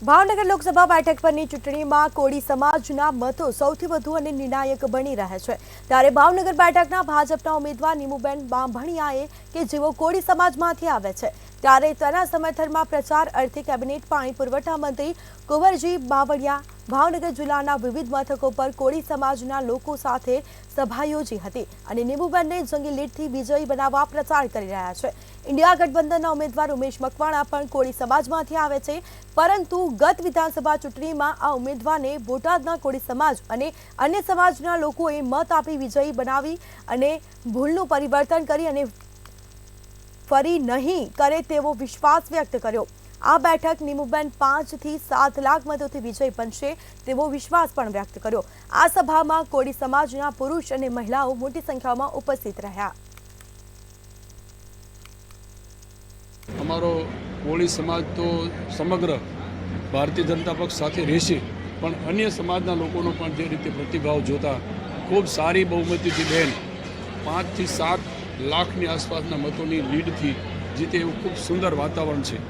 ભાવનગર લોકસભા બેઠક પરની ચૂંટણીમાં કોળી સમાજના મતો સૌથી વધુ અને નિર્ણાયક બની રહ્યા છે। ત્યારે ભાવનગર બેઠકના ભાજપના ઉમેદવાર નીમુબેન બાંભણિયાએ કે જેઓ કોળી સમાજમાંથી આવે છે ત્યારે તેના સમર્થનમાં પ્રચાર અર્થે કેબિનેટ પાણી પુરવઠા મંત્રી કુંવરજી બાવળિયા ભાવનગર જિલ્લાના વિવિધ મથકો પર કોળી સમાજના લોકો સાથે સભા યોજી હતી અને નીમુબેનને જંગી લીડથી વિજયી બનાવવા પ્રચાર કરી રહ્યા છે। इंडिया गठबंधनના ઉમેદવાર ઉમેશ મકવાણા પણ કોળી સમાજમાંથી આવે છે, પરંતુ ગત વિધાનસભા ચૂંટણીમાં આ ઉમેદવારને બોટાદના કોળી સમાજ અને અન્ય સમાજના લોકોએ મત આપી વિજયી બનાવી અને ભૂલનું પરિવર્તન કરી અને ફરી નહીં કરે તેવો વિશ્વાસ વ્યક્ત કર્યો। આ બેઠક નીમુબેન 5 થી 7 લાખ મતોથી વિજય બનશે તેવો વિશ્વાસ પણ વ્યક્ત કર્યો। આ સભામાં કોળી સમાજના પુરુષ અને મહિલાઓ મોટી સંખ્યામાં ઉપસ્થિત રહ્યા। અમારો કોળી સમાજ તો સમગ્ર ભારતીય જનતા પક્ષ સાથે રહેશે, પણ અન્ય સમાજના લોકોનો પણ જે રીતે પ્રતિભાવ જોતા ખૂબ સારી બહુમતીથી બેન 5 થી 7 લાખની આસપાસના મતોની લીડથી જીતે એવું ખૂબ સુંદર વાતાવરણ છે।